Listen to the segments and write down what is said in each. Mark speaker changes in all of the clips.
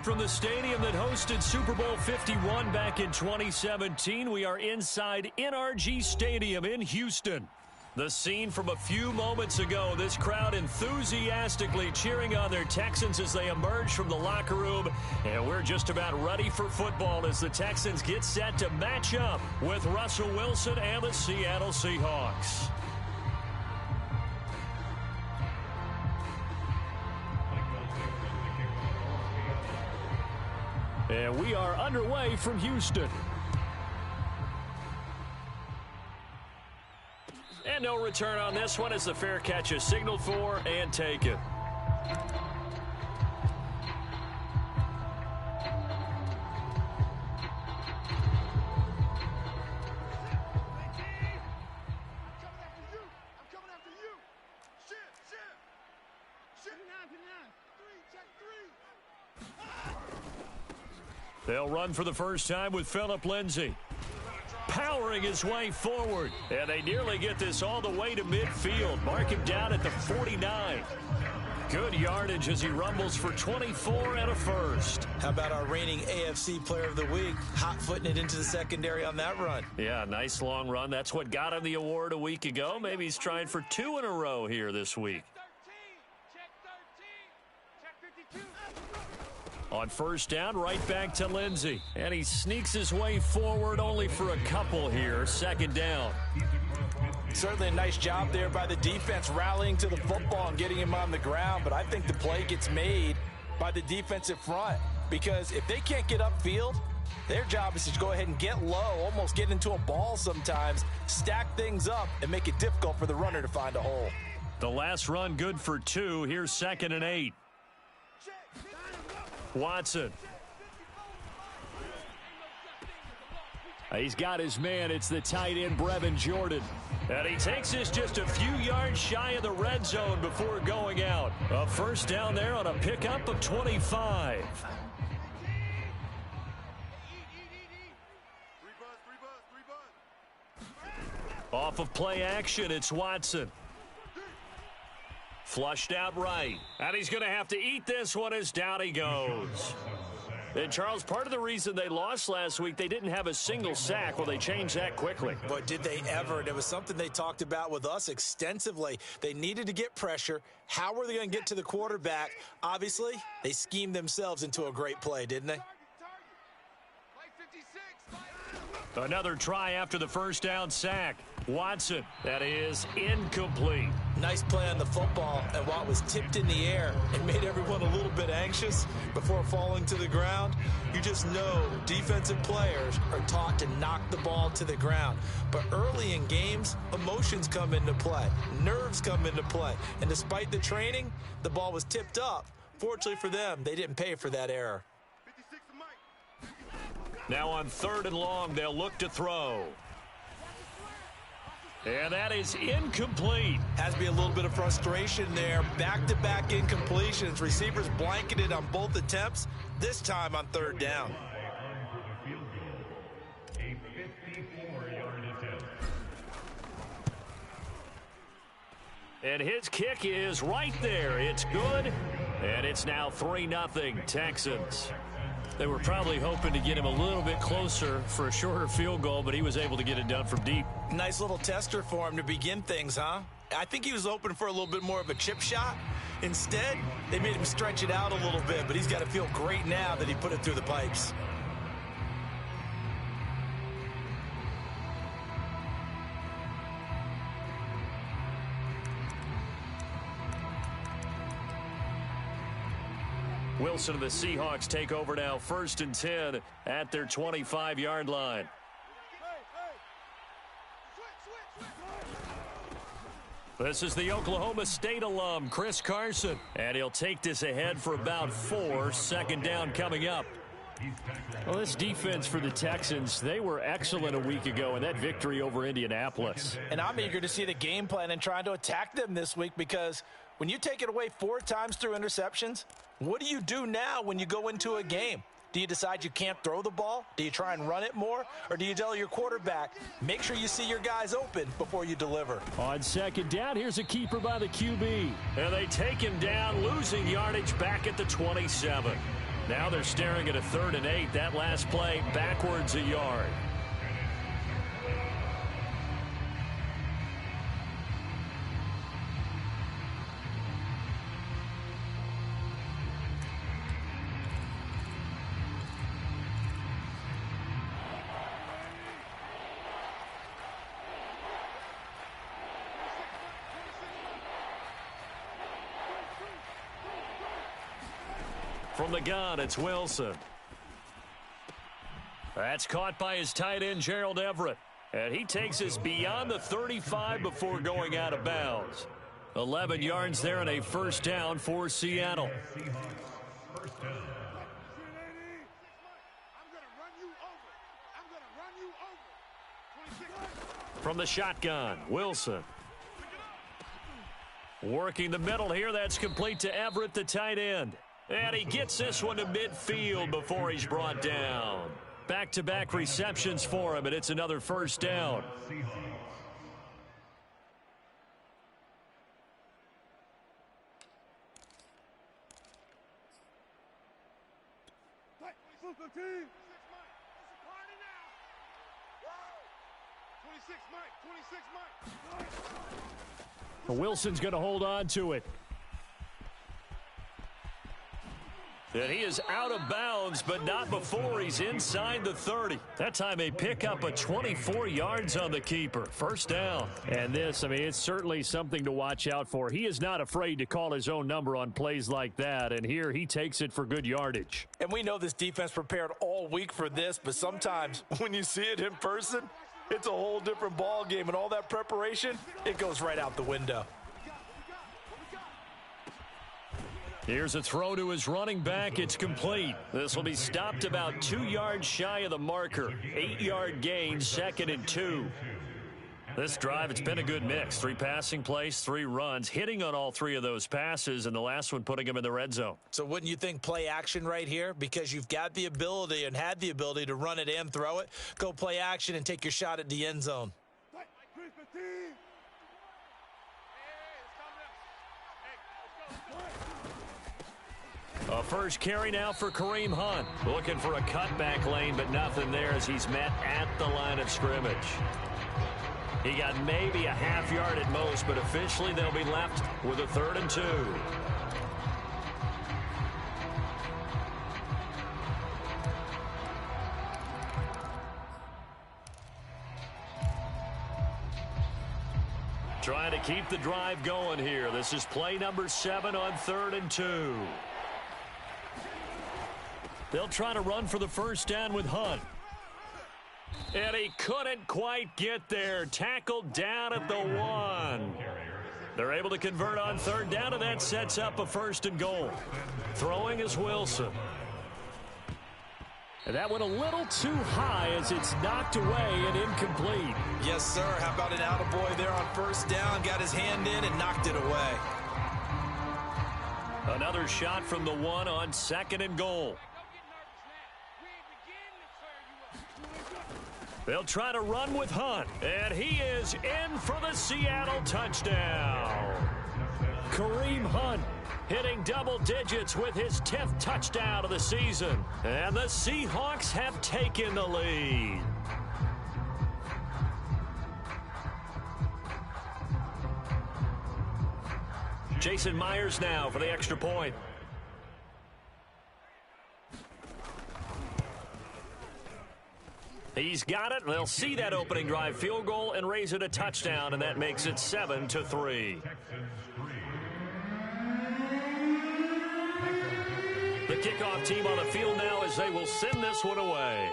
Speaker 1: From the stadium that hosted Super Bowl 51 back in 2017, we are inside NRG Stadium in Houston. The scene from a few moments ago, this crowd enthusiastically cheering on their Texans as they emerge from the locker room. And we're just about ready for football as the Texans get set to match up with Russell Wilson and the Seattle Seahawks. And we are underway from Houston. And no return on this one as the fair catch is signaled for and taken. They'll run for the first time with Phillip Lindsay. Powering his way forward. And they nearly get this all the way to midfield. Mark him down at the 49. Good yardage as he rumbles for 24 and a first.
Speaker 2: How about our reigning AFC Player of the Week? Hot-footing it into the secondary on that run.
Speaker 1: Yeah, nice long run. That's what got him the award a week ago. Maybe he's trying for 2 in a row here this week. On first down, right back to Lindsay. And he sneaks his way forward only for a couple here. Second down.
Speaker 2: Certainly a nice job there by the defense rallying to the football and getting him on the ground. But I think the play gets made by the defensive front. Because if they can't get upfield, their job is to go ahead and get low, almost get into a ball sometimes, stack things up, and make it difficult for the runner to find a hole.
Speaker 1: The last run good for 2. Here's 2nd and 8. Watson. He's got his man. It's the tight end, Brevin Jordan. And he takes this just a few yards shy of the red zone before going out. A first down there on a pickup of 25. Off of play action, it's Watson. Flushed out right. And he's going to have to eat this one as down he goes. And, Charles, part of the reason they lost last week, they didn't have a single sack. Well, they changed that quickly.
Speaker 2: But did they ever? And it was something they talked about with us extensively. They needed to get pressure. How were they going to get to the quarterback? Obviously, they schemed themselves into a great play, didn't they?
Speaker 1: Another try after the first down sack. Watson, that is incomplete.
Speaker 2: Nice play on the football, and while it was tipped in the air, it made everyone a little bit anxious before falling to the ground. You just know defensive players are taught to knock the ball to the ground. But early in games, emotions come into play. Nerves come into play. And despite the training, the ball was tipped up. Fortunately for them, they didn't pay for that error.
Speaker 1: Now on 3rd and long, they'll look to throw. And that is incomplete.
Speaker 2: Has to be a little bit of frustration there. Back-to-back incompletions. Receivers blanketed on both attempts, this time on 3rd down.
Speaker 1: And his kick is right there. It's good, and it's now 3-0 Texans. They were probably hoping to get him a little bit closer for a shorter field goal, but he was able to get it done from deep.
Speaker 2: Nice little tester for him to begin things, huh? I think he was hoping for a little bit more of a chip shot. Instead, they made him stretch it out a little bit, but he's got to feel great now that he put it through the pipes.
Speaker 1: Wilson and the Seahawks take over now, 1st and 10 at their 25-yard line. This is the Oklahoma State alum, Chris Carson. And he'll take this ahead for about 4. 2nd down coming up. Well, this defense for the Texans, they were excellent a week ago in that victory over Indianapolis.
Speaker 2: And I'm eager to see the game plan and trying to attack them this week, because when you take it away 4 times through interceptions, what do you do now when you go into a game? Do you decide you can't throw the ball? Do you try and run it more? Or do you tell your quarterback, make sure you see your guys open before you deliver?
Speaker 1: On 2nd down, here's a keeper by the QB. And they take him down, losing yardage back at the 27. Now they're staring at a 3rd and 8. That last play backwards a yard. From the gun, it's Wilson. That's caught by his tight end, Gerald Everett. And he takes us beyond the 35 before going out of bounds. 11 yards there and a first down for Seattle. From the shotgun, Wilson. Working the middle here, that's complete to Everett, the tight end. And he gets this one to midfield before he's brought down. Back-to-back receptions for him, and it's another first down. Wilson's going to hold on to it. And he is out of bounds, but not before he's inside the 30. That time they pick up a 24 yards on the keeper. First down. And this, I mean, it's certainly something to watch out for. He is not afraid to call his own number on plays like that, and here he takes it for good yardage.
Speaker 2: And we know this defense prepared all week for this, but sometimes when you see it in person, it's a whole different ball game, and all that preparation, it goes right out the window.
Speaker 1: Here's a throw to his running back. It's complete. This will be stopped about 2 yards shy of the marker. 8-yard gain, 2nd and 2. This drive, it's been a good mix. 3 passing plays, 3 runs, hitting on all 3 of those passes, and the last one putting him in the red zone.
Speaker 2: So wouldn't you think play action right here? Because you've got the ability and had the ability to run it and throw it. Go play action and take your shot at the end zone.
Speaker 1: A first carry now for Kareem Hunt. Looking for a cutback lane, but nothing there as he's met at the line of scrimmage. He got maybe a half yard at most, but officially they'll be left with a 3rd and 2. Trying to keep the drive going here. This is play number 7 on 3rd and 2. They'll try to run for the first down with Hunt. And he couldn't quite get there. Tackled down at the 1. They're able to convert on 3rd down, and that sets up a 1st and goal. Throwing is Wilson. And that went a little too high as it's knocked away and incomplete.
Speaker 2: Yes, sir. How about an attaboy there on 1st down? Got his hand in and knocked it away.
Speaker 1: Another shot from the 1 on 2nd and goal. They'll try to run with Hunt, and he is in for the Seattle touchdown. Kareem Hunt hitting double digits with his 10th touchdown of the season, and the Seahawks have taken the lead. Jason Myers now for the extra point. He's got it. They'll see that opening drive field goal and raise it a touchdown, and that makes it 7-3. The kickoff team on the field now as they will send this one away.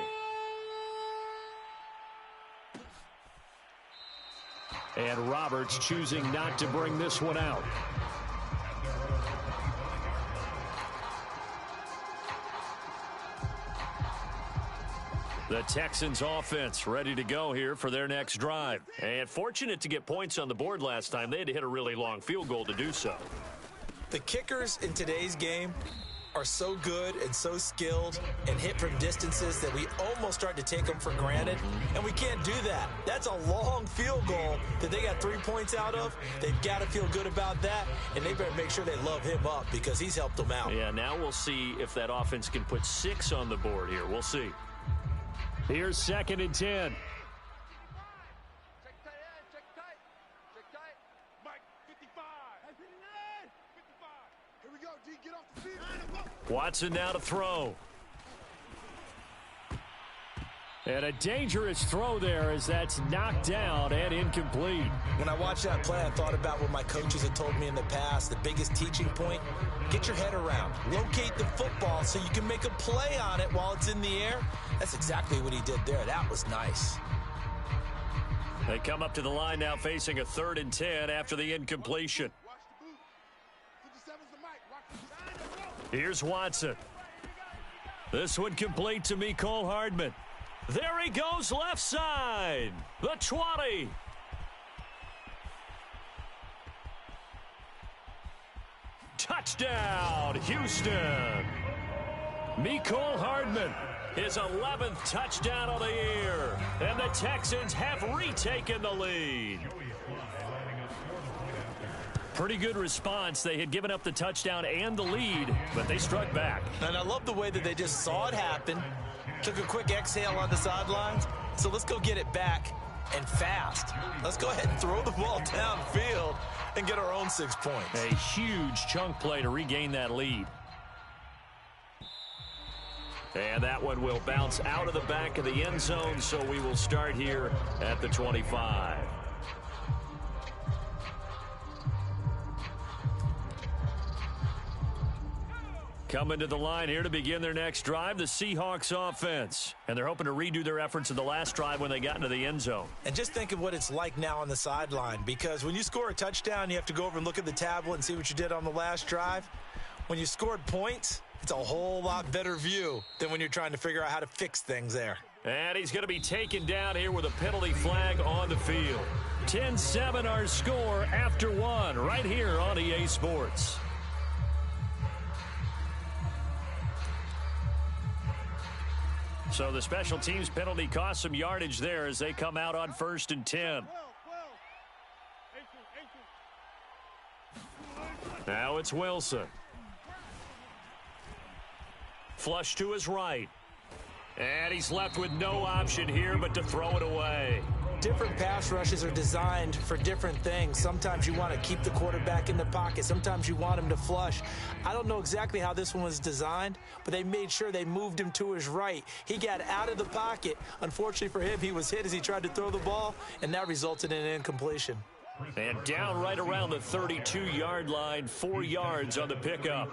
Speaker 1: And Roberts choosing not to bring this one out. The Texans offense ready to go here for their next drive. And fortunate to get points on the board last time. They had to hit a really long field goal to do so.
Speaker 2: The kickers in today's game, are so good and so skilled and hit from distances that we almost start to take them for granted, and we can't do that. That's a long field goal that they got 3 points out of. They've got to feel good about that, and they better make sure they love him up because he's helped them out.
Speaker 1: Yeah, now we'll see if that offense can put 6 on the board here. We'll see. Here's 2nd and 10. Watson now to throw. And a dangerous throw there as that's knocked down and incomplete.
Speaker 2: When I watched that play, I thought about what my coaches had told me in the past. The biggest teaching point, get your head around. Locate the football so you can make a play on it while it's in the air. That's exactly what he did there. That was nice.
Speaker 1: They come up to the line now facing a 3rd and 10 after the incompletion. Here's Watson. This one complete to Mecole Hardman. There he goes left side. The 20. Touchdown, Houston. Mecole Hardman, his 11th touchdown of the year. And the Texans have retaken the lead. Pretty good response. They had given up the touchdown and the lead, but they struck back.
Speaker 2: And I love the way that they just saw it happen, took a quick exhale on the sidelines. So let's go get it back and fast. Let's go ahead and throw the ball downfield and get our own 6 points.
Speaker 1: A huge chunk play to regain that lead. And that one will bounce out of the back of the end zone, so we will start here at the 25. Coming to the line here to begin their next drive, the Seahawks offense. And they're hoping to redo their efforts in the last drive when they got into the end zone.
Speaker 2: And just think of what it's like now on the sideline, because when you score a touchdown, you have to go over and look at the tablet and see what you did on the last drive. When you scored points, it's a whole lot better view than when you're trying to figure out how to fix things there.
Speaker 1: And he's going to be taken down here with a penalty flag on the field. 10-7 our score after 1 right here on EA Sports. So the special teams penalty cost some yardage there as they come out on 1st and 10. Now it's Wilson. Flush to his right. And he's left with no option here but to throw it away.
Speaker 2: Different pass rushes are designed for different things. Sometimes you want to keep the quarterback in the pocket. Sometimes you want him to flush. I don't know exactly how this one was designed, but they made sure they moved him to his right. He got out of the pocket. Unfortunately for him, he was hit as he tried to throw the ball, and that resulted in an incompletion.
Speaker 1: And down right around the 32-yard line, 4 yards on the pickup.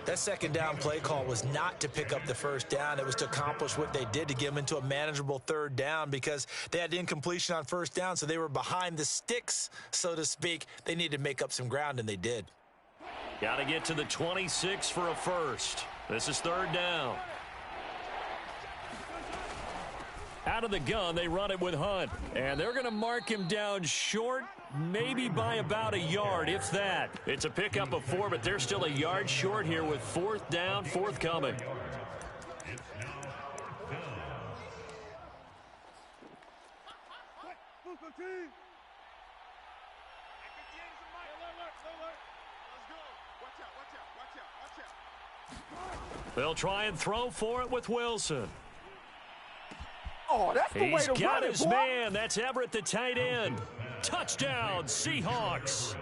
Speaker 2: That second down play call was not to pick up the first down. It was to accomplish what they did to get them into a manageable 3rd down because they had incompletion on first down, so they were behind the sticks, so to speak. They needed to make up some ground, and they did.
Speaker 1: Got to get to the 26 for a first. This is 3rd down. Out of the gun, they run it with Hunt. And they're going to mark him down short, maybe by about a yard, if that. It's a pickup of 4, but they're still a yard short here with 4th down, forthcoming. They'll try and throw for it with Wilson.
Speaker 3: Oh, that's the way to run it, boy.
Speaker 1: He's got his man. That's Everett, the tight end. Touchdown, Seahawks.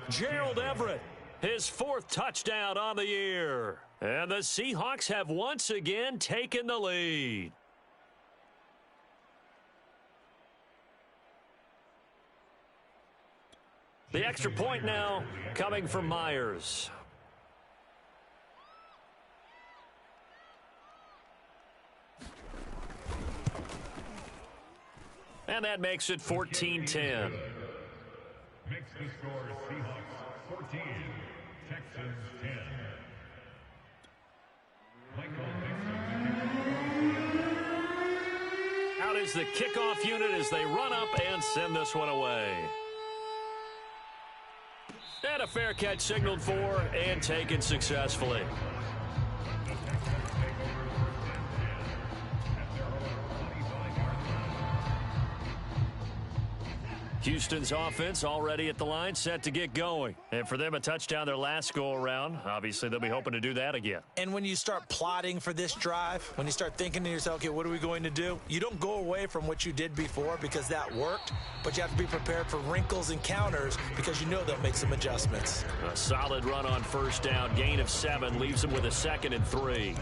Speaker 1: Gerald Everett, his 4th touchdown on the year. And the Seahawks have once again taken the lead. The extra point now coming from Myers. And that makes it 14-10.
Speaker 4: Makes the score Seahawks 14, Texans 10.
Speaker 1: Out is the kickoff unit as they run up and send this one away. And a fair catch signaled for and taken successfully. Houston's offense already at the line, set to get going. And for them, a touchdown their last go-around. Obviously, they'll be hoping to do that again.
Speaker 2: And when you start plotting for this drive, when you start thinking to yourself, okay, what are we going to do? You don't go away from what you did before because that worked, but you have to be prepared for wrinkles and counters because you know they'll make some adjustments.
Speaker 1: A solid run on first down. Gain of 7 leaves them with a 2nd and 3.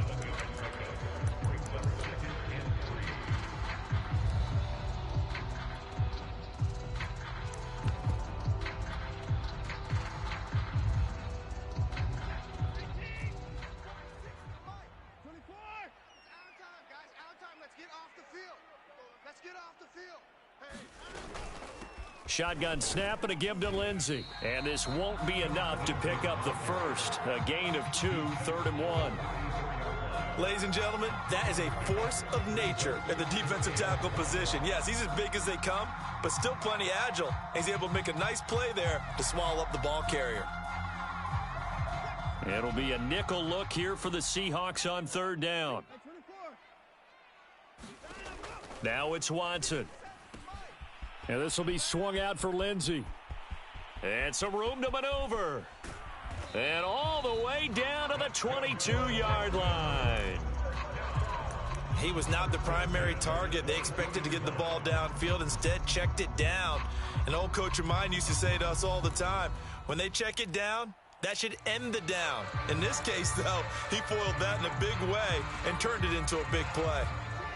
Speaker 1: Shotgun snap and a give to Lindsey. And this won't be enough to pick up the first. A gain of 2, 3rd and 1.
Speaker 2: Ladies and gentlemen, that is a force of nature at the defensive tackle position. Yes, he's as big as they come, but still plenty agile. He's able to make a nice play there to swallow up the ball carrier.
Speaker 1: It'll be a nickel look here for the Seahawks on 3rd down. Now it's Watson. And this will be swung out for Lindsey. And some room to maneuver. And all the way down to the 22-yard line.
Speaker 2: He was not the primary target. They expected to get the ball downfield. Instead, checked it down. An old coach of mine used to say to us all the time, when they check it down, that should end the down. In this case, though, he foiled that in a big way and turned it into a big play.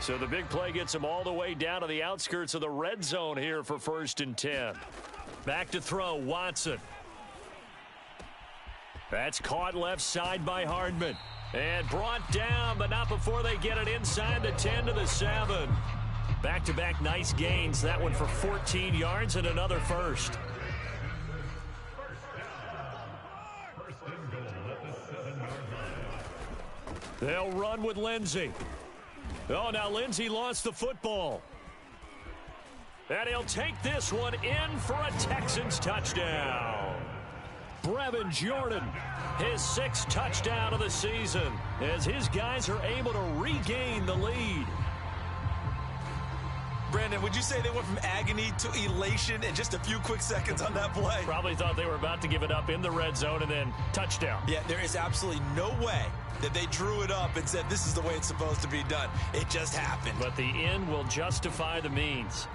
Speaker 1: So the big play gets him all the way down to the outskirts of the red zone here for 1st and 10. Back to throw, Watson. That's caught left side by Hardman. And brought down, but not before they get it inside the 10 to the 7. Back-to-back nice gains. That one for 14 yards and another first. They'll run with Lindsey. Oh, now Lindsey lost the football. And he'll take this one in for a Texans touchdown. Brevin Jordan, his 6th touchdown of the season, as his guys are able to regain the lead.
Speaker 2: Brandon, would you say they went from agony to elation in just a few quick seconds on that play?
Speaker 1: Probably thought they were about to give it up in the red zone and then touchdown.
Speaker 2: Yeah, there is absolutely no way that they drew it up and said this is the way it's supposed to be done. It just happened.
Speaker 1: But the end will justify the means.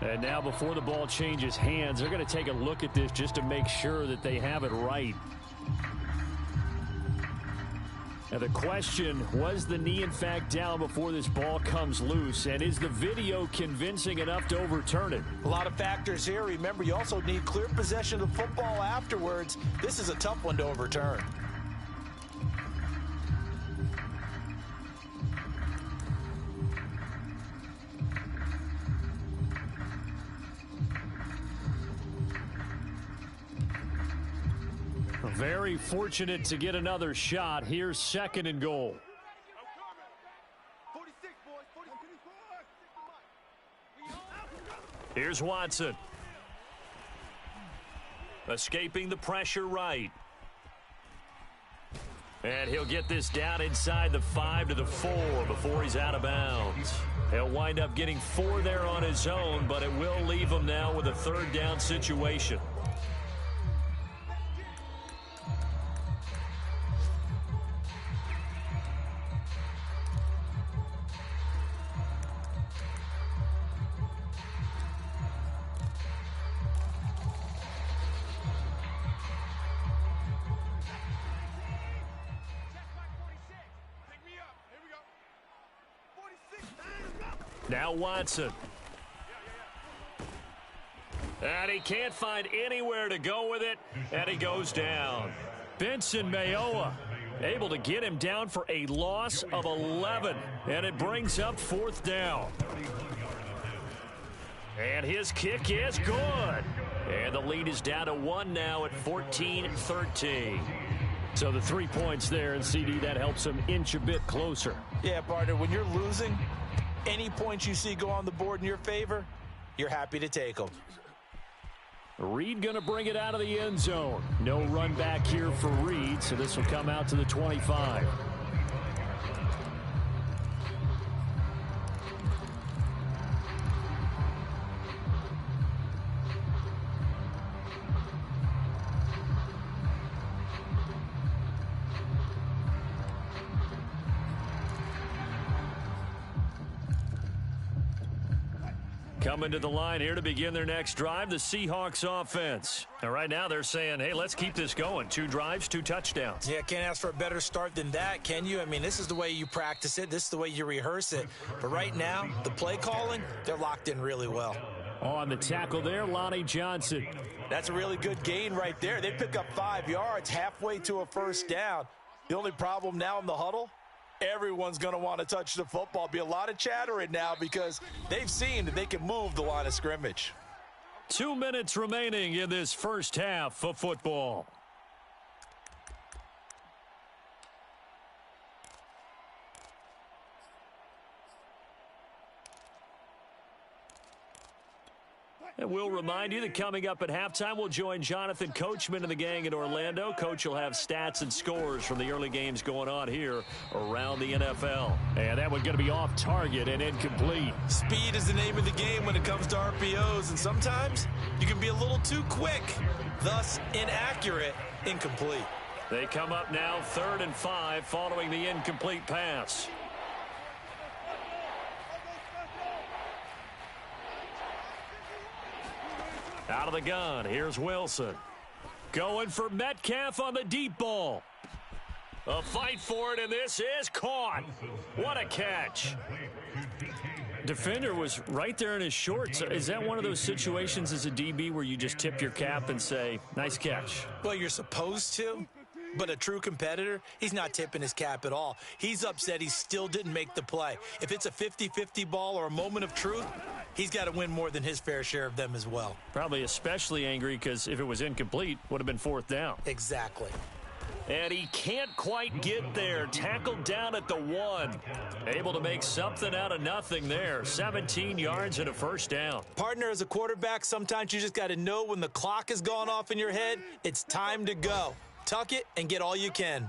Speaker 1: And now before the ball changes hands, they're going to take a look at this just to make sure that they have it right. Now the question, was the knee in fact down before this ball comes loose? And is the video convincing enough to overturn it?
Speaker 2: A lot of factors here. Remember, you also need clear possession of the football afterwards. This is a tough one to overturn.
Speaker 1: Very fortunate to get another shot. Here's 2nd and goal.
Speaker 3: 46, boys, 44.
Speaker 1: Here's Watson. Escaping the pressure right. And he'll get this down inside the 5 to the 4 before he's out of bounds. He'll wind up getting 4 there on his own, but it will leave him now with a 3rd down situation. Now Watson. And he can't find anywhere to go with it, and he goes down. Benson Mayowa able to get him down for a loss of 11, and it brings up 4th down. And his kick is good. And the lead is down to 1 now at 14-13. So the 3 points there, and CD, that helps him inch a bit closer.
Speaker 2: Yeah, partner, when you're losing, any points you see go on the board in your favor, you're happy to take them.
Speaker 1: Reed going to bring it out of the end zone. No run back here for Reed, so this will come out to the 25. Coming to the line here to begin their next drive, the Seahawks offense. And right now they're saying, hey, let's keep this going. 2 drives, 2 touchdowns.
Speaker 2: Yeah, can't ask for a better start than that, can you? I mean, this is the way you practice it. This is the way you rehearse it. But right now, the play calling, they're locked in really well.
Speaker 1: On the tackle there, Lonnie Johnson.
Speaker 2: That's a really good gain right there. They pick up 5 yards halfway to a first down. The only problem now in the huddle, everyone's going to want to touch the football. Be a lot of chattering now because they've seen that they can move the line of scrimmage.
Speaker 1: 2 minutes remaining in this first half of football. And we'll remind you that coming up at halftime, we'll join Jonathan Coachman and the gang in Orlando. Coach will have stats and scores from the early games going on here around the NFL. And that one's going to be off target and incomplete.
Speaker 2: Speed is the name of the game when it comes to RPOs, and sometimes you can be a little too quick, thus inaccurate, incomplete.
Speaker 1: They come up now 3rd and 5 following the incomplete pass. Out of the gun, here's Wilson. Going for Metcalf on the deep ball. A fight for it, and this is caught. What a catch. Defender was right there in his shorts. Is that one of those situations as a DB where you just tip your cap and say, nice catch?
Speaker 2: Well, you're supposed to, but a true competitor, he's not tipping his cap at all. He's upset he still didn't make the play. If it's a 50-50 ball or a moment of truth, he's got to win more than his fair share of them as well.
Speaker 1: Probably especially angry because if it was incomplete, would have been 4th down.
Speaker 2: Exactly.
Speaker 1: And he can't quite get there. Tackled down at the 1. Able to make something out of nothing there. 17 yards and a first down.
Speaker 2: Partner, as a quarterback, sometimes you just got to know when the clock has gone off in your head, it's time to go. Tuck it and get all you can.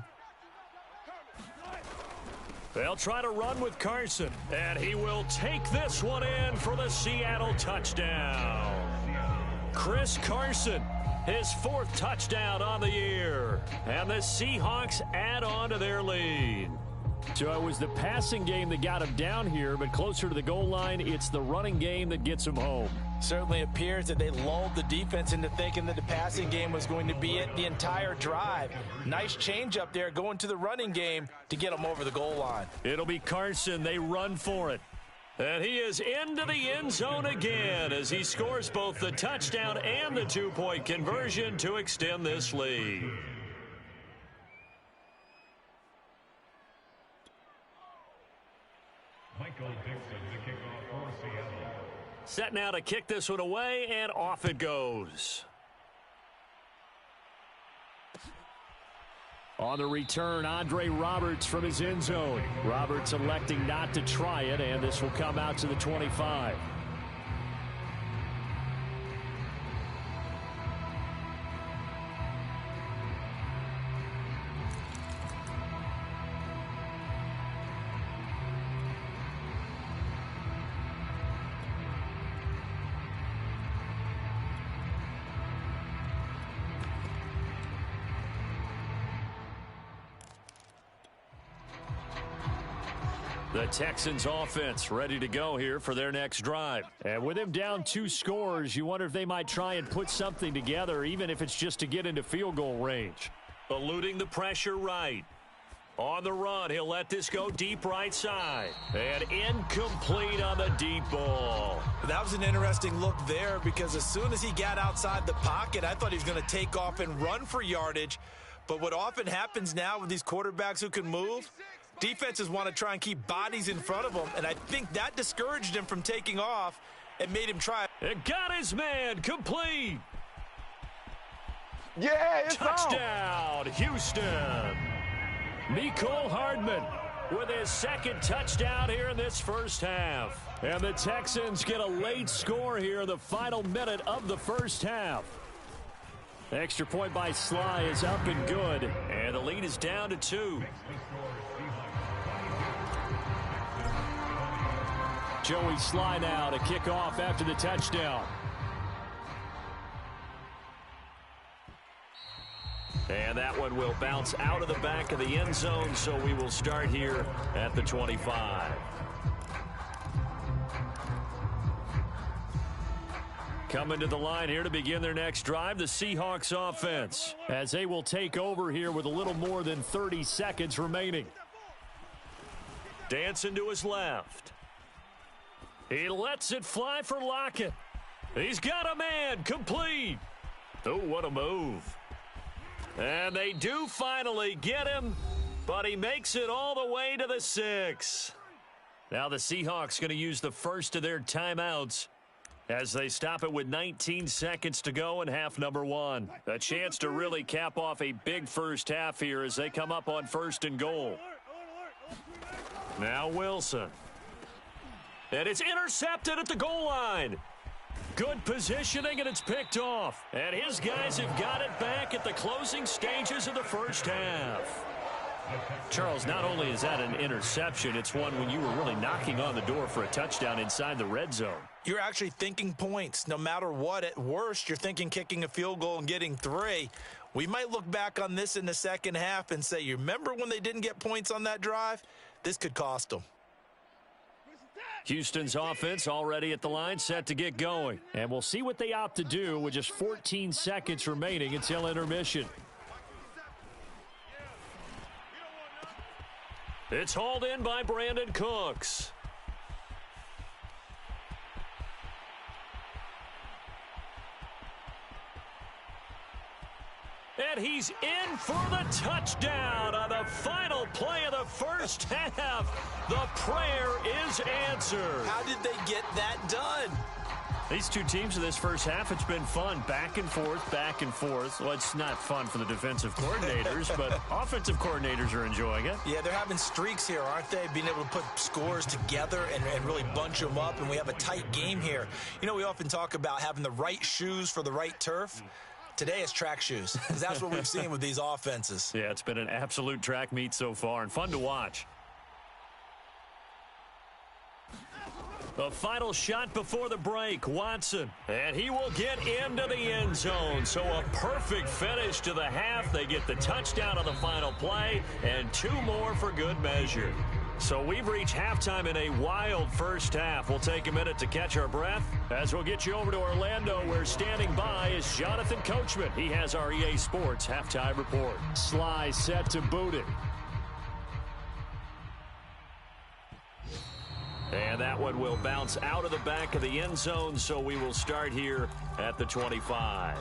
Speaker 1: They'll try to run with Carson, and he will take this one in for the Seattle touchdown. Chris Carson, his 4th touchdown on the year, and the Seahawks add on to their lead. So it was the passing game that got him down here, but closer to the goal line, it's the running game that gets him home.
Speaker 2: Certainly appears that they lulled the defense into thinking that the passing game was going to be it the entire drive. Nice change up there going to the running game to get them over the goal line.
Speaker 1: It'll be Carson. They run for it. And he is into the end zone again as he scores both the touchdown and the 2-point conversion to extend this lead.
Speaker 4: Michael Dixon, the kickoff for Seattle.
Speaker 1: Set now to kick this one away, and off it goes. On the return, Andre Roberts from his end zone. Roberts electing not to try it, and this will come out to the 25. The Texans offense ready to go here for their next drive. And with him down 2 scores, you wonder if they might try and put something together, even if it's just to get into field goal range. Eluding the pressure right. On the run, he'll let this go deep right side. And incomplete on the deep ball.
Speaker 2: That was an interesting look there because as soon as he got outside the pocket, I thought he was going to take off and run for yardage. But what often happens now with these quarterbacks who can move, defenses want to try and keep bodies in front of them, and I think that discouraged him from taking off and made him try.
Speaker 1: It got his man complete.
Speaker 3: Yeah, it's
Speaker 1: Touchdown, Houston. Mecole Hardman with his 2nd touchdown here in this first half. And the Texans get a late score here in the final minute of the first half. Extra point by Sly is up and good. And the lead is down to 2. Joey Sly now to kick off after the touchdown. And that one will bounce out of the back of the end zone, so we will start here at the 25. Coming to the line here to begin their next drive, the Seahawks offense, as they will take over here with a little more than 30 seconds remaining. Dancing to his left. He lets it fly for Lockett. He's got a man, complete. Oh, what a move. And they do finally get him, but he makes it all the way to the 6. Now the Seahawks going to use the first of their timeouts as they stop it with 19 seconds to go in half number 1. A chance to really cap off a big first half here as they come up on 1st and goal. Now Wilson. And it's intercepted at the goal line. Good positioning, and it's picked off. And his guys have got it back at the closing stages of the first half. Charles, not only is that an interception, it's one when you were really knocking on the door for a touchdown inside the red zone.
Speaker 2: You're actually thinking points. No matter what, at worst, you're thinking kicking a field goal and getting 3. We might look back on this in the second half and say, you remember when they didn't get points on that drive? This could cost them.
Speaker 1: Houston's offense already at the line, set to get going. And we'll see what they opt to do with just 14 seconds remaining until intermission. It's hauled in by Brandon Cooks. And he's in for the touchdown on the final play of the first half. The prayer is answered.
Speaker 2: How did they get that done?
Speaker 1: These two teams in this first half, it's been fun. Back and forth, back and forth. Well, it's not fun for the defensive coordinators, but offensive coordinators are enjoying it.
Speaker 2: Yeah, they're having streaks here, aren't they? Being able to put scores together and really bunch them up, and we have a tight game here. You know, we often talk about having the right shoes for the right turf. Today it's track shoes, because that's what we've seen with these offenses.
Speaker 1: Yeah, it's been an absolute track meet so far and fun to watch. The final shot before the break, Watson. And he will get into the end zone. So a perfect finish to the half. They get the touchdown on the final play and 2 more for good measure. So we've reached halftime in a wild first half. We'll take a minute to catch our breath as we'll get you over to Orlando, where standing by is Jonathan Coachman. He has our EA Sports halftime report. Sly set to boot it. And that one will bounce out of the back of the end zone, so we will start here at the 25.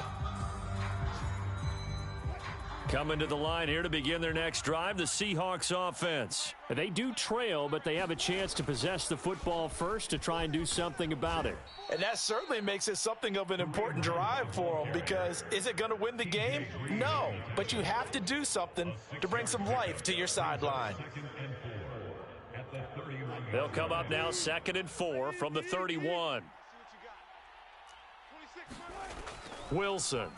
Speaker 1: Coming to the line here to begin their next drive, the Seahawks offense. They do trail, but they have a chance to possess the football first to try and do something about it.
Speaker 2: And that certainly makes it something of an important drive for them, because is it going to win the game? No, but you have to do something to bring some life to your sideline.
Speaker 1: They'll come up now 2nd and 4 from the 31. Wilson.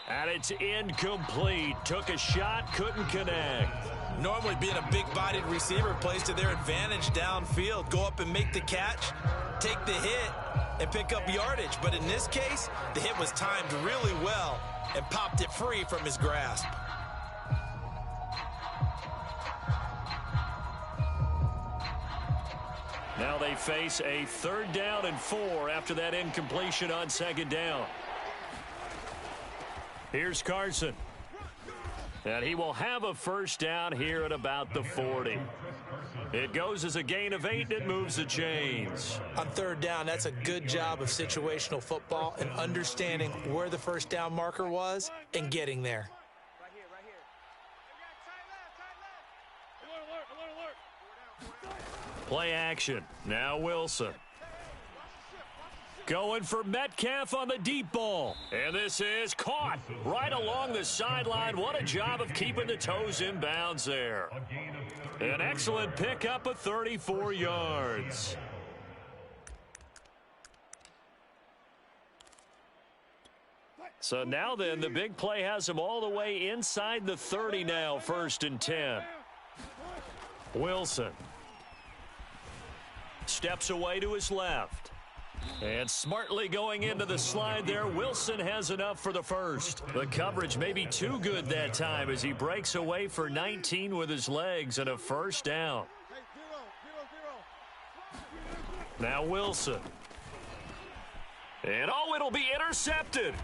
Speaker 1: And it's incomplete. Took a shot, couldn't connect.
Speaker 2: Normally being a big-bodied receiver plays to their advantage downfield. Go up and make the catch, take the hit, and pick up yardage. But in this case, the hit was timed really well and popped it free from his grasp.
Speaker 1: Now they face a 3rd down and 4 after that incompletion on 2nd down. Here's Carson. And he will have a first down here at about the 40. It goes as a gain of 8, and it moves the chains.
Speaker 2: On 3rd down, that's a good job of situational football and understanding where the first down marker was and getting there.
Speaker 1: Play action. Now Wilson. Going for Metcalf on the deep ball. And this is caught right along the sideline. What a job of keeping the toes in bounds there. An excellent pickup of 34 yards. So now then, the big play has him all the way inside the 30 now, 1st and 10. Wilson steps away to his left. And smartly going into the slide there, Wilson has enough for the first. The coverage may be too good that time as he breaks away for 19 with his legs and a first down. Now Wilson. And it'll be intercepted.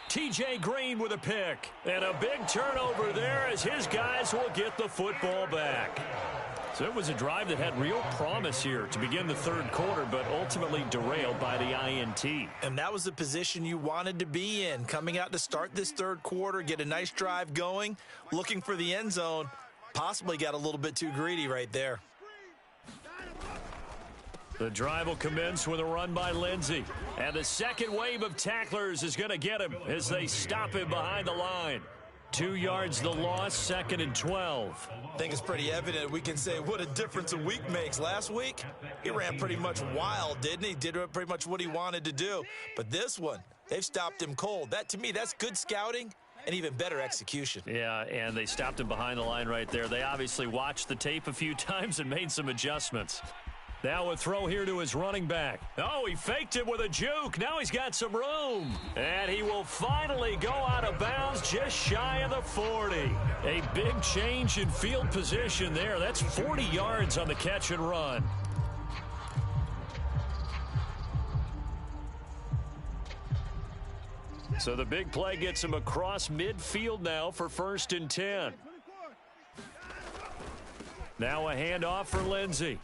Speaker 1: TJ Green with a pick. And a big turnover there as his guys will get the football back. So it was a drive that had real promise here to begin the third quarter, but ultimately derailed by the INT.
Speaker 2: And that was the position you wanted to be in, coming out to start this third quarter, get a nice drive going, looking for the end zone. Possibly got a little bit too greedy right there.
Speaker 1: The drive will commence with a run by Lindsey. And the second wave of tacklers is going to get him as they stop him behind the line. 2 yards the loss, 2nd and 12.
Speaker 2: I think it's pretty evident. We can say what a difference a week makes. Last week, he ran pretty much wild, didn't he? Did pretty much what he wanted to do. But this one, they've stopped him cold. That, to me, that's good scouting and even better execution.
Speaker 1: Yeah, and they stopped him behind the line right there. They obviously watched the tape a few times and made some adjustments. Now a throw here to his running back. Oh, he faked it with a juke. Now he's got some room. And he will finally go out of bounds just shy of the 40. A big change in field position there. That's 40 yards on the catch and run. So the big play gets him across midfield now for 1st and 10. Now a handoff for Lindsey.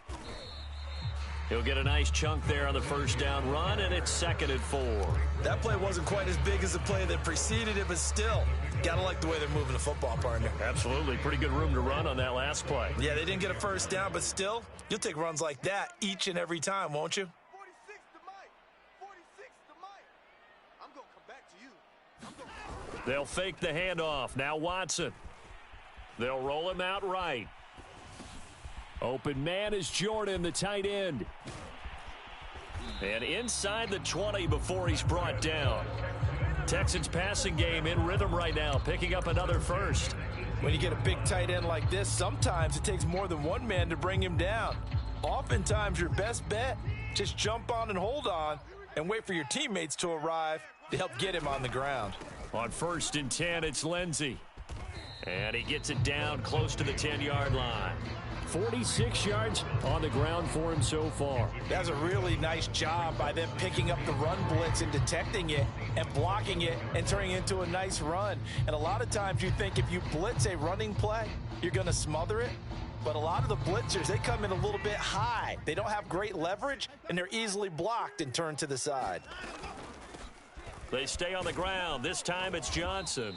Speaker 1: He'll get a nice chunk there on the first down run, and it's 2nd and 4.
Speaker 2: That play wasn't quite as big as the play that preceded it, but still, got to like the way they're moving the football, partner.
Speaker 1: Absolutely. Pretty good room to run on that last play.
Speaker 2: Yeah, they didn't get a first down, but still, you'll take runs like that each and every time, won't you?
Speaker 3: 46 to Mike. 46 to Mike. I'm going to come back to you.
Speaker 1: They'll fake the handoff. Now Watson. They'll roll him out right. Open man is Jordan, the tight end. And inside the 20 before he's brought down. Texans passing game in rhythm right now, picking up another first.
Speaker 2: When you get a big tight end like this, sometimes it takes more than one man to bring him down. Oftentimes, your best bet, just jump on and hold on and wait for your teammates to arrive to help get him on the ground.
Speaker 1: On 1st and 10, it's Lindsey. And he gets it down close to the 10-yard line. 46 yards on the ground for him so far.
Speaker 2: That's a really nice job by them picking up the run blitz and detecting it and blocking it and turning it into a nice run. And a lot of times you think if you blitz a running play, you're going to smother it. But a lot of the blitzers, they come in a little bit high. They don't have great leverage, and they're easily blocked and turned to the side.
Speaker 1: They stay on the ground. This time it's Johnson.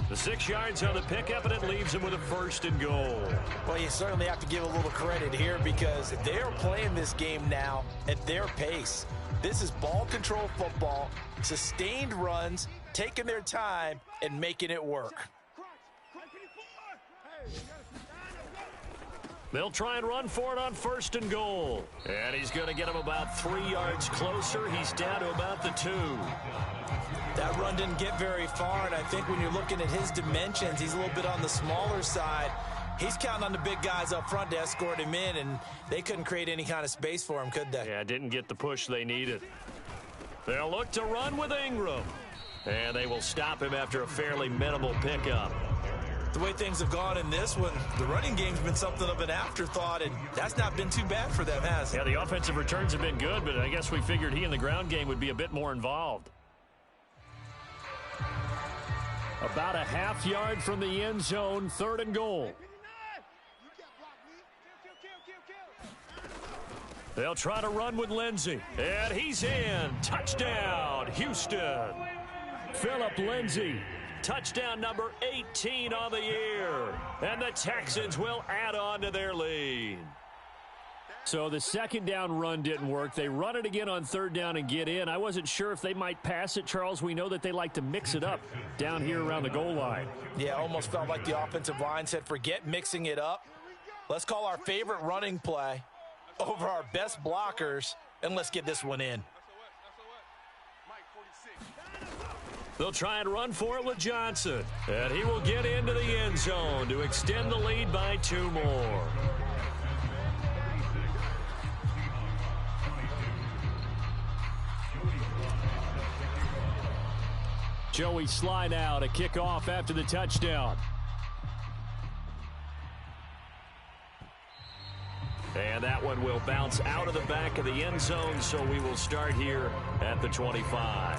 Speaker 1: The 6 yards on the pickup, and it leaves him with a 1st and goal.
Speaker 2: Well, you certainly have to give a little credit here because they are playing this game now at their pace. This is ball control football, sustained runs, taking their time, and making it work.
Speaker 1: They'll try and run for it on 1st and goal. And he's going to get him about 3 yards closer. He's down to about the 2.
Speaker 2: That run didn't get very far, and I think when you're looking at his dimensions, he's a little bit on the smaller side. He's counting on the big guys up front to escort him in, and they couldn't create any kind of space for him, could they?
Speaker 1: Yeah, didn't get the push they needed. They'll look to run with Ingram. And they will stop him after a fairly minimal pickup.
Speaker 2: The way things have gone in this one, the running game's been something of an afterthought, and that's not been too bad for them, has it?
Speaker 1: Yeah, the offensive returns have been good, but I guess we figured he in the ground game would be a bit more involved. About a half yard from the end zone, 3rd and goal. They'll try to run with Lindsey. And he's in. Touchdown, Houston. Phillip Lindsey. Touchdown number 18 on the year. And the Texans will add on to their lead. So the 2nd down run didn't work. They run it again on 3rd down and get in. I wasn't sure if they might pass it, Charles. We know that they like to mix it up down here around the goal line.
Speaker 2: Yeah, almost felt like the offensive line said, forget mixing it up. Let's call our favorite running play over our best blockers, and let's get this one in.
Speaker 1: They'll try and run for it with Johnson. And he will get into the end zone to extend the lead by 2 more. Joey Sly now to kick off after the touchdown. And that one will bounce out of the back of the end zone, so we will start here at the 25.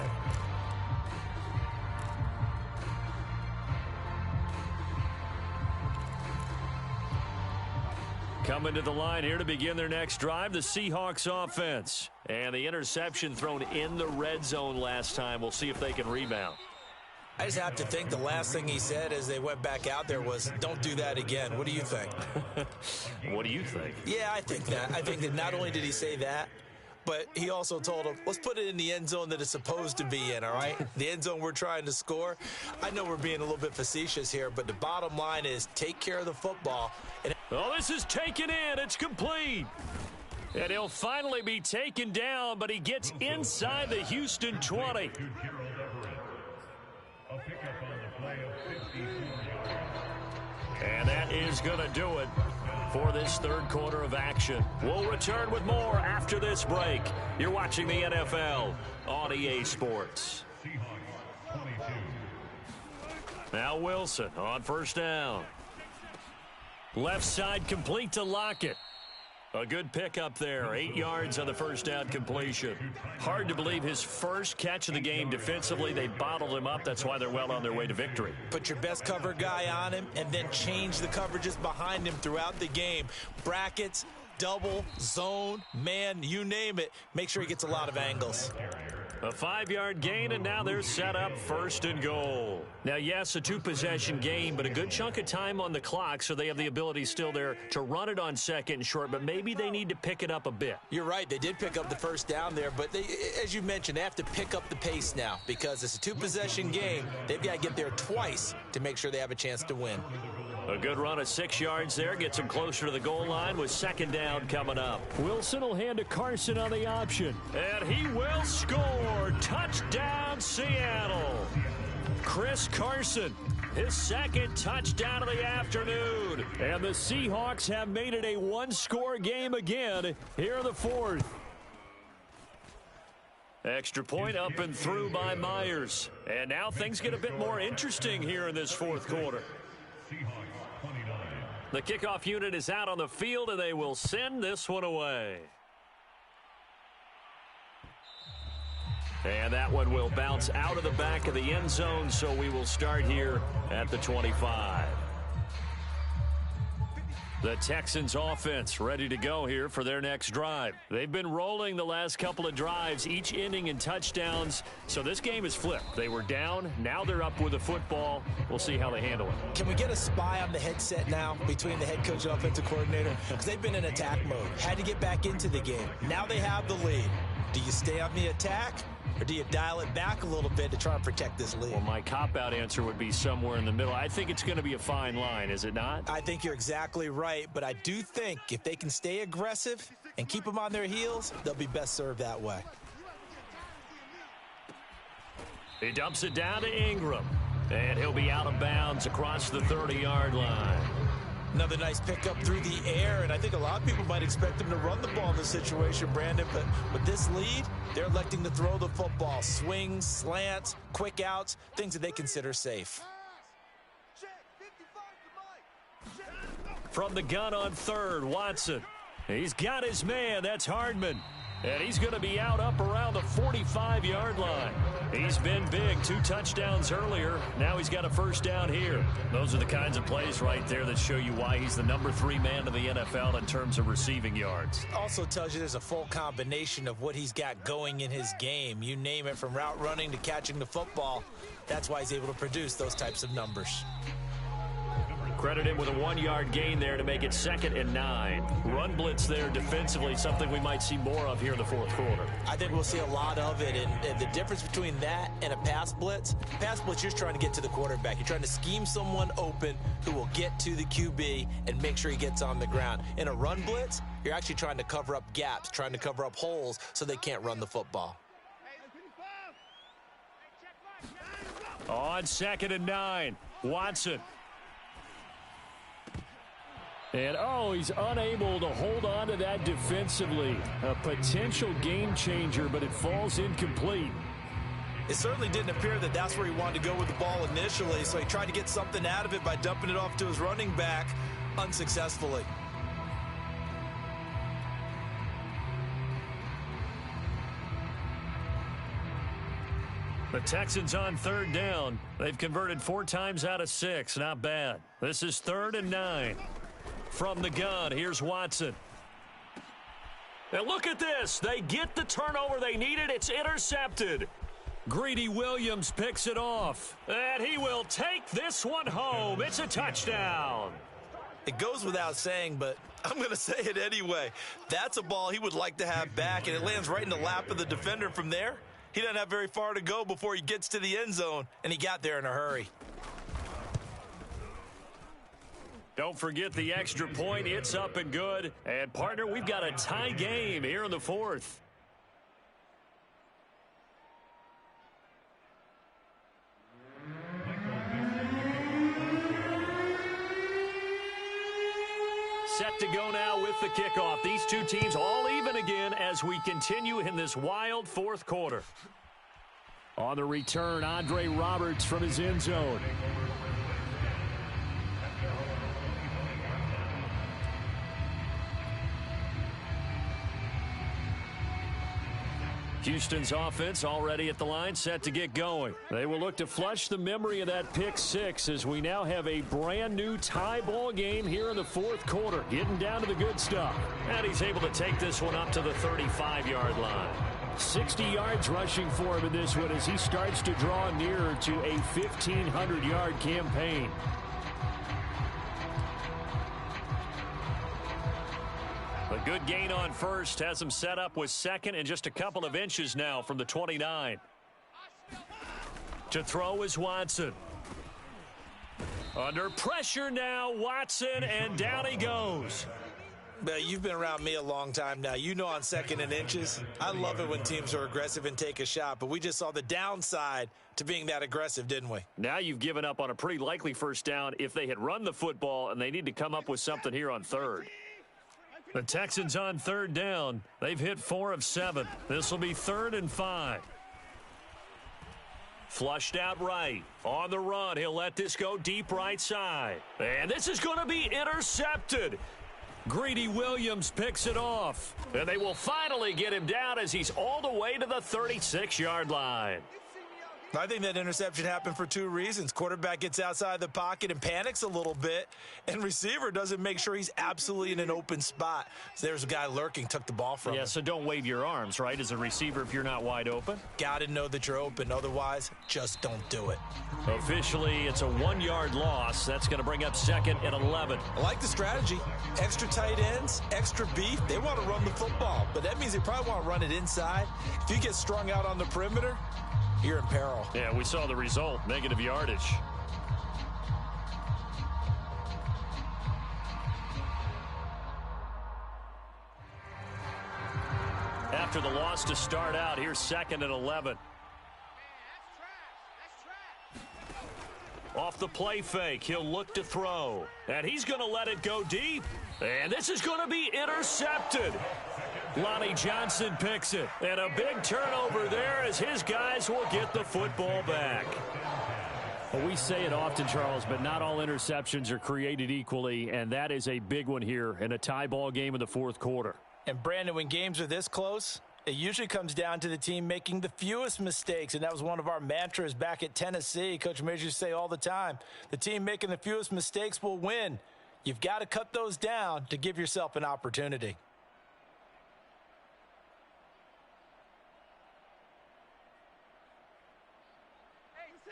Speaker 1: Coming to the line here to begin their next drive, the Seahawks offense. And the interception thrown in the red zone last time. We'll see if they can rebound.
Speaker 2: I just have to think the last thing he said as they went back out there was, don't do that again. What do you think?
Speaker 1: What do you think?
Speaker 2: Yeah, I think that. I think that not only did he say that, but he also told him, let's put it in the end zone that it's supposed to be in, all right? The end zone we're trying to score. I know we're being a little bit facetious here, but the bottom line is take care of the football.
Speaker 1: Oh, this is taken in. It's complete. And he'll finally be taken down, but he gets inside the Houston 20. And that is going to do it for this third quarter of action. We'll return with more after this break. You're watching the NFL on EA Sports. Now Wilson on first down. Left side complete to Lockett. A good pickup there. 8 yards on the first down completion. Hard to believe his first catch of the game defensively. They bottled him up. That's why they're well on their way to victory.
Speaker 2: Put your best cover guy on him and then change the coverages behind him throughout the game. Brackets, double, zone, man, you name it. Make sure he gets a lot of angles.
Speaker 1: A 5-yard gain, and now they're set up first and goal. Now, yes, a 2-possession game, but a good chunk of time on the clock, so they have the ability still there to run it on second and short, but maybe they need to pick it up a bit.
Speaker 2: You're right. They did pick up the first down there, but they, as you mentioned, they have to pick up the pace now because it's a 2-possession game. They've got to get there twice to make sure they have a chance to win.
Speaker 1: A good run of 6 yards there. Gets him closer to the goal line with second down coming up. Wilson will hand to Carson on the option. And he will score. Touchdown, Seattle. Chris Carson, his second touchdown of the afternoon. And the Seahawks have made it a one-score game again here in the fourth. Extra point up and through by Myers. And now things get a bit more interesting here in this fourth quarter. The kickoff unit is out on the field, and they will send this one away. And that one will bounce out of the back of the end zone, so we will start here at the 25. The Texans offense ready to go here for their next drive. They've been rolling the last couple of drives, each ending in touchdowns. So this game is flipped. They were down. Now they're up with the football. We'll see how they handle it.
Speaker 2: Can we get a spy on the headset now between the head coach and offensive coordinator? Because they've been in attack mode. Had to get back into the game. Now they have the lead. Do you stay on the attack? Or do you dial it back a little bit to try and protect this lead?
Speaker 1: Well, my cop-out answer would be somewhere in the middle. I think it's going to be a fine line, is it not?
Speaker 2: I think you're exactly right, but I do think if they can stay aggressive and keep them on their heels, they'll be best served that way.
Speaker 1: He dumps it down to Ingram, and he'll be out of bounds across the 30-yard line.
Speaker 2: Another nice pickup through the air, and I think a lot of people might expect him to run the ball in this situation, Brandon, but with this lead, they're electing to throw the football. Swings, slants, quick outs, things that they consider safe.
Speaker 1: From the gun on third, Watson. He's got his man. That's Hardman. And he's going to be out up around the 45-yard line. He's been big. 2 touchdowns earlier. Now he's got a first down here. Those are the kinds of plays right there that show you why he's the number 3 man in the NFL in terms of receiving yards.
Speaker 2: Also tells you there's a full combination of what he's got going in his game. You name it, from route running to catching the football. That's why he's able to produce those types of numbers.
Speaker 1: Credit him with a 1-yard gain there to make it 2nd and 9. Run blitz there defensively, something we might see more of here in the fourth quarter.
Speaker 2: I think we'll see a lot of it, and the difference between that and a pass blitz, you're just trying to get to the quarterback. You're trying to scheme someone open who will get to the QB and make sure he gets on the ground. In a run blitz, you're actually trying to cover up gaps, trying to cover up holes so they can't run the football.
Speaker 1: On 2nd and 9, Watson. And, he's unable to hold on to that defensively. A potential game changer, but it falls incomplete.
Speaker 2: It certainly didn't appear that that's where he wanted to go with the ball initially, so he tried to get something out of it by dumping it off to his running back unsuccessfully.
Speaker 1: The Texans on 3rd down. They've converted 4 times out of 6. Not bad. This is 3rd and 9. From the gun, here's Watson. And look at this. They get the turnover they needed. It's intercepted. Greedy Williams picks it off. And he will take this one home. It's a touchdown.
Speaker 2: It goes without saying, but I'm going to say it anyway. That's a ball he would like to have back, and it lands right in the lap of the defender from there. He doesn't have very far to go before he gets to the end zone, and he got there in a hurry.
Speaker 1: Don't forget the extra point. It's up and good. And, partner, we've got a tie game here in the 4th. Set to go now with the kickoff. These two teams all even again as we continue in this wild 4th quarter. On the return, Andre Roberts from his end zone. Houston's offense already at the line, set to get going. They will look to flush the memory of that pick 6 as we now have a brand new tie ball game here in the 4th quarter. Getting down to the good stuff. And he's able to take this one up to the 35-yard line. 60 yards rushing for him in this one as he starts to draw nearer to a 1,500-yard campaign. A good gain on first has him set up with 2nd and just a couple of inches now from the 29. To throw is Watson. Under pressure now, Watson, and down he goes.
Speaker 2: You've been around me a long time now. You know on 2nd and inches, I love it when teams are aggressive and take a shot, but we just saw the downside to being that aggressive, didn't we?
Speaker 1: Now you've given up on a pretty likely first down if they had run the football, and they need to come up with something here on 3rd. The Texans on 3rd down. They've hit 4 of 7. This will be 3rd and 5. Flushed out right. On the run, he'll let this go deep right side. And this is going to be intercepted. Greedy Williams picks it off. And they will finally get him down as he's all the way to the 36-yard line.
Speaker 2: I think that interception happened for 2 reasons. Quarterback gets outside the pocket and panics a little bit, and receiver doesn't make sure he's absolutely in an open spot. So there's a guy lurking, took the ball from him.
Speaker 1: Yeah, so don't wave your arms, right, as a receiver if you're not wide open?
Speaker 2: Got to know that you're open. Otherwise, just don't do it.
Speaker 1: Officially, it's a 1-yard loss. That's going to bring up 2nd and 11.
Speaker 2: I like the strategy. Extra tight ends, extra beef. They want to run the football, but that means they probably want to run it inside. If you get strung out on the perimeter, you're in peril.
Speaker 1: Yeah, we saw the result, negative yardage. After the loss to start out, here's 2nd and 11. Off the play fake, he'll look to throw. And he's going to let it go deep. And this is going to be intercepted. Lonnie Johnson picks it. And a big turnover there as his guys will get the football back. Well, we say it often, Charles, but not all interceptions are created equally, and that is a big one here in a tie ball game in the 4th quarter.
Speaker 2: And, Brandon, when games are this close, it usually comes down to the team making the fewest mistakes, and that was one of our mantras back at Tennessee. Coach Major used to say all the time, the team making the fewest mistakes will win. You've got to cut those down to give yourself an opportunity.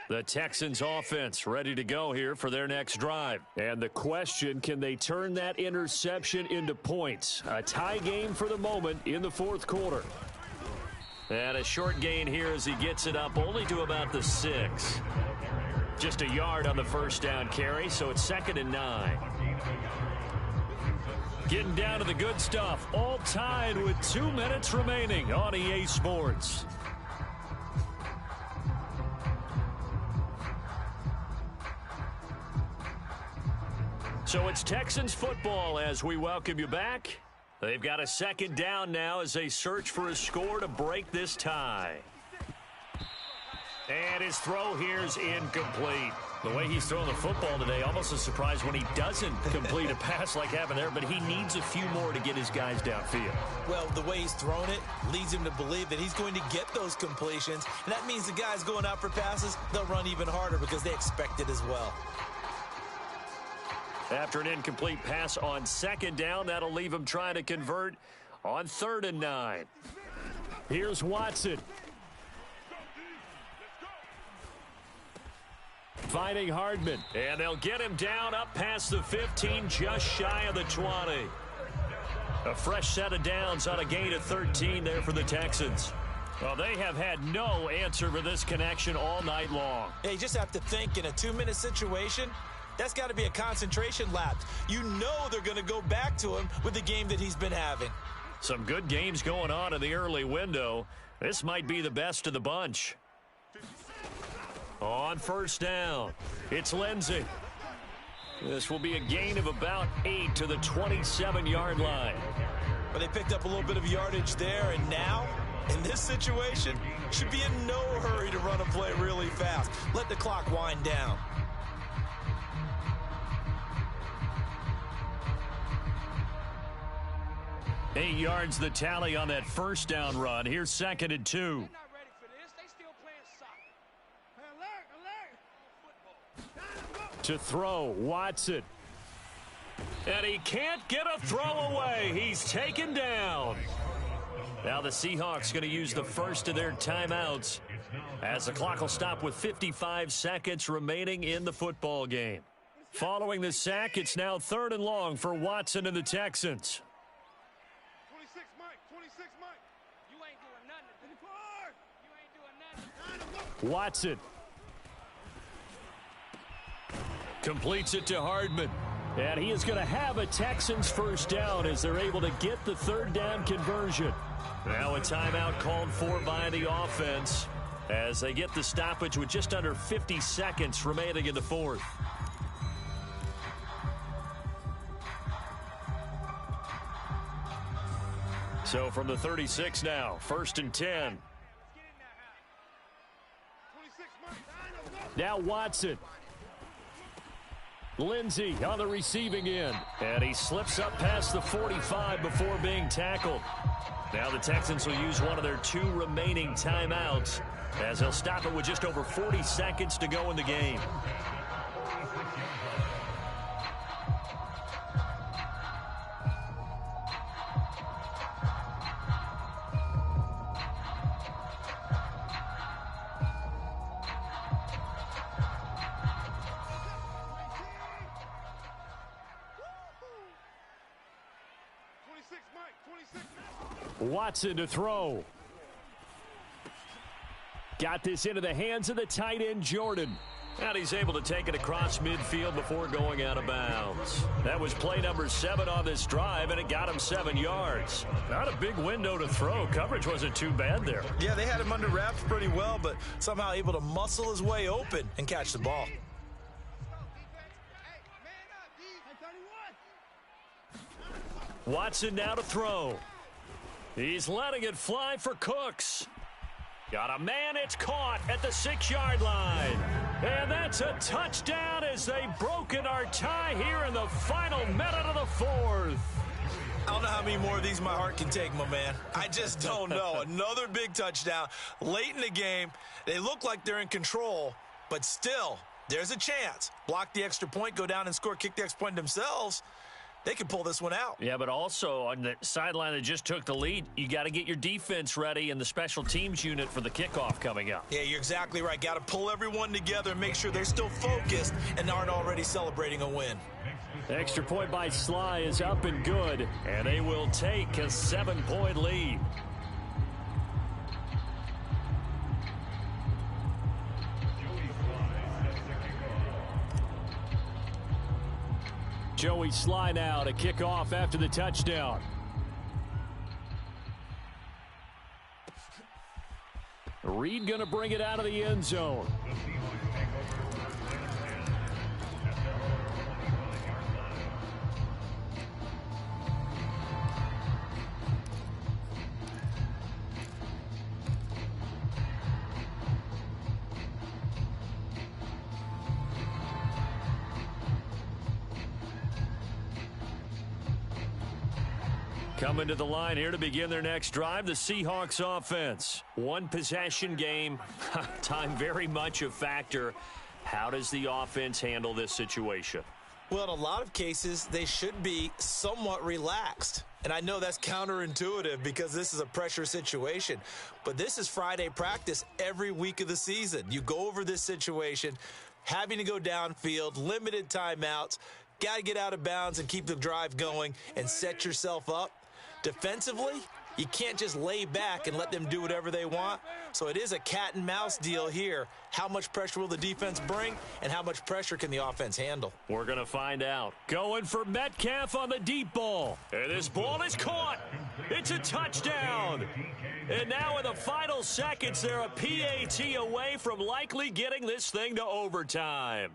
Speaker 1: The Texans offense ready to go here for their next drive. And the question, can they turn that interception into points? A tie game for the moment in the 4th quarter. And a short gain here as he gets it up only to about the 6. Just a yard on the first down carry, so it's 2nd and 9. Getting down to the good stuff, all tied with 2 minutes remaining on EA Sports. So it's Texans football as we welcome you back. They've got a second down now as they search for a score to break this tie. And his throw here is incomplete. The way he's throwing the football today, almost a surprise when he doesn't complete a pass like happened there, but he needs a few more to get his guys downfield.
Speaker 2: Well, the way he's thrown it leads him to believe that he's going to get those completions, and that means the guys going out for passes, they'll run even harder because they expect it as well.
Speaker 1: After an incomplete pass on second down, that'll leave him trying to convert on 3rd and 9. Here's Watson. Finding Hardman, and they'll get him down up past the 15, just shy of the 20. A fresh set of downs on a gain of 13 there for the Texans. Well, they have had no answer for this connection all night long.
Speaker 2: Yeah, you just have to think in a 2-minute situation, that's got to be a concentration lapse. You know they're going to go back to him with the game that he's been having.
Speaker 1: Some good games going on in the early window. This might be the best of the bunch. On 1st down, it's Lindsey. This will be a gain of about 8 to the 27-yard line.
Speaker 2: But they picked up a little bit of yardage there, and now, in this situation, should be in no hurry to run a play really fast. Let the clock wind down.
Speaker 1: Eight yards the tally on that 1st down run. Here's 2nd and 2. To throw, Watson. And he can't get a throw away. He's taken down. Now the Seahawks going to use the first of their timeouts as the clock will stop with 55 seconds remaining in the football game. Following the sack, it's now 3rd and long for Watson and the Texans.
Speaker 3: 26, Mike. 26, Mike. You ain't doing nothing. 24.
Speaker 1: Watson. Completes it to Hardman. And he is going to have a Texans first down as they're able to get the 3rd down conversion. Now a timeout called for by the offense as they get the stoppage with just under 50 seconds remaining in the 4th. So from the 36 now, 1st and 10. Now Watson. Lindsey on the receiving end. And he slips up past the 45 before being tackled. Now the Texans will use one of their 2 remaining timeouts as they'll stop it with just over 40 seconds to go in the game. Watson to throw. Got this into the hands of the tight end, Jordan. And he's able to take it across midfield before going out of bounds. That was play number 7 on this drive, and it got him 7 yards. Not a big window to throw. Coverage wasn't too bad there.
Speaker 2: Yeah, they had him under wraps pretty well, but somehow able to muscle his way open and catch the ball.
Speaker 1: Watson now to throw. He's letting it fly for Cooks. Got a man, it's caught at the 6-yard line. And that's a touchdown as they've broken our tie here in the final minute of the 4th.
Speaker 2: I don't know how many more of these my heart can take, my man. I just don't know. Another big touchdown late in the game. They look like they're in control, but still, there's a chance. Block the extra point, go down and score, kick the extra point themselves. They can pull this one out.
Speaker 1: Yeah, but also on the sideline that just took the lead, you got to get your defense ready and the special teams unit for the kickoff coming up.
Speaker 2: Yeah, you're exactly right. Got to pull everyone together and make sure they're still focused and aren't already celebrating a win.
Speaker 1: Extra point by Sly is up and good, and they will take a 7-point lead. Joey Sly now to kick off after the touchdown. Reed going to bring it out of the end zone. Coming to the line here to begin their next drive, the Seahawks offense. One possession game, time very much a factor. How does the offense handle this situation?
Speaker 2: Well, in a lot of cases, they should be somewhat relaxed. And I know that's counterintuitive because this is a pressure situation. But this is Friday practice every week of the season. You go over this situation, having to go downfield, limited timeouts, got to get out of bounds and keep the drive going and set yourself up. Defensively, you can't just lay back and let them do whatever they want. So it is a cat and mouse deal here. How much pressure will the defense bring, and how much pressure can the offense handle?
Speaker 1: We're going to find out. Going for Metcalf on the deep ball. And this ball is caught. It's a touchdown. And now in the final seconds, they're a PAT away from likely getting this thing to overtime.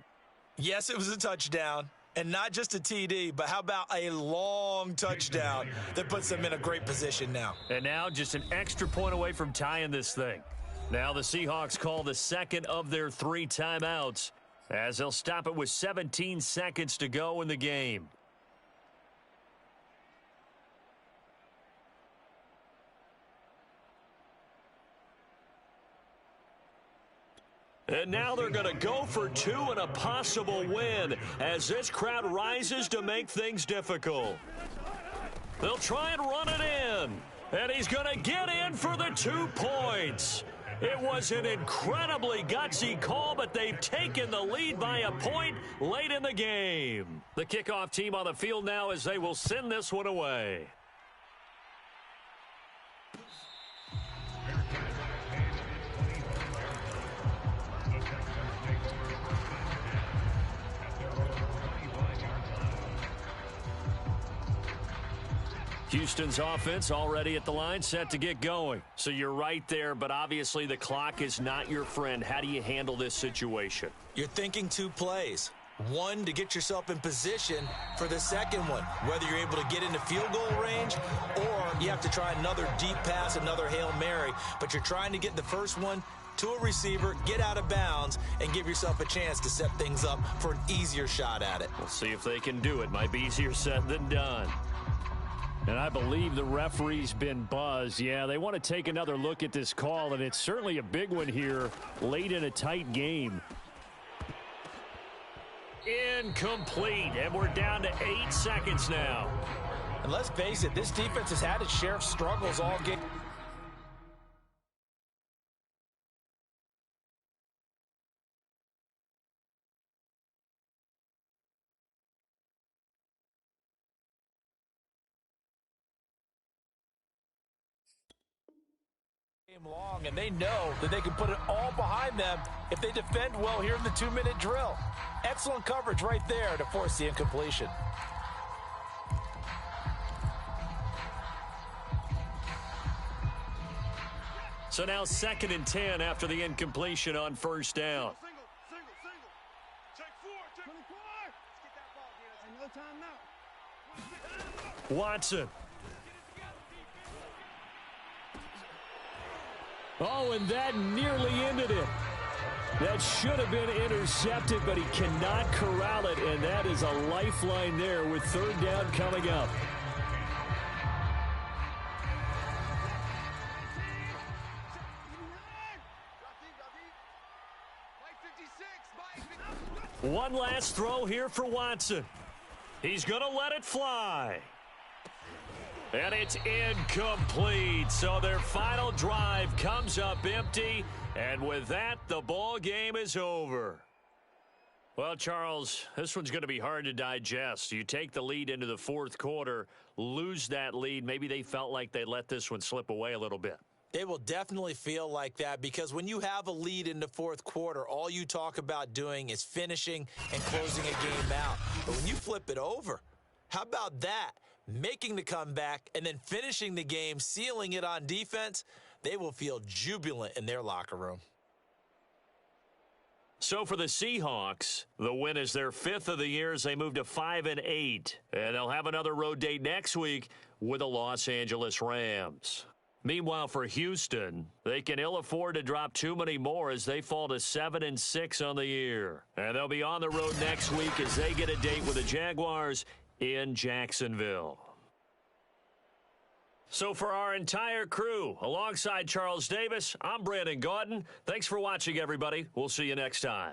Speaker 2: Yes, it was a touchdown. And not just a TD, but how about a long touchdown that puts them in a great position now.
Speaker 1: And now just an extra point away from tying this thing. Now the Seahawks call the second of their 3 timeouts as they'll stop it with 17 seconds to go in the game. And now they're going to go for 2 and a possible win as this crowd rises to make things difficult. They'll try and run it in. And he's going to get in for the 2 points. It was an incredibly gutsy call, but they've taken the lead by a point late in the game. The kickoff team on the field now as they will send this one away. Houston's offense already at the line, set to get going. So you're right there, but obviously the clock is not your friend. How do you handle this situation?
Speaker 2: You're thinking 2 plays. One, to get yourself in position for the second one, whether you're able to get into field goal range or you have to try another deep pass, another Hail Mary. But you're trying to get the first one to a receiver, get out of bounds, and give yourself a chance to set things up for an easier shot at it.
Speaker 1: We'll see if they can do it. Might be easier said than done. And I believe the referee's been buzzed. Yeah, they want to take another look at this call, and it's certainly a big one here late in a tight game. Incomplete, and we're down to 8 seconds now.
Speaker 2: And let's face it, this defense has had its share of struggles all game. Long, and they know that they can put it all behind them if they defend well here in the 2-minute drill. Excellent coverage right there to force the incompletion.
Speaker 1: So now 2nd and 10 after the incompletion on first down.
Speaker 3: Single. Check 4. 24. Let's get that ball, Garrett. No timeout.
Speaker 1: Watson. Oh, and that nearly ended it. That should have been intercepted, but he cannot corral it, and that is a lifeline there with 3rd down coming up. One last throw here for Watson. He's going to let it fly. And it's incomplete. So their final drive comes up empty. And with that, the ball game is over. Well, Charles, this one's going to be hard to digest. You take the lead into the 4th quarter, lose that lead. Maybe they felt like they let this one slip away a little bit.
Speaker 2: They will definitely feel like that because when you have a lead in the 4th quarter, all you talk about doing is finishing and closing a game out. But when you flip it over, how about that? Making the comeback and then finishing the game, sealing it on defense, they will feel jubilant in their locker room.
Speaker 1: So for the Seahawks, the win is their 5th of the year as they move to 5-8. And they'll have another road date next week with the Los Angeles Rams. Meanwhile, for Houston, they can ill afford to drop too many more as they fall to 7-6 on the year. And they'll be on the road next week as they get a date with the Jaguars in Jacksonville. So for our entire crew, alongside Charles Davis, I'm Brandon Gaudin. Thanks for watching, everybody. We'll see you next time.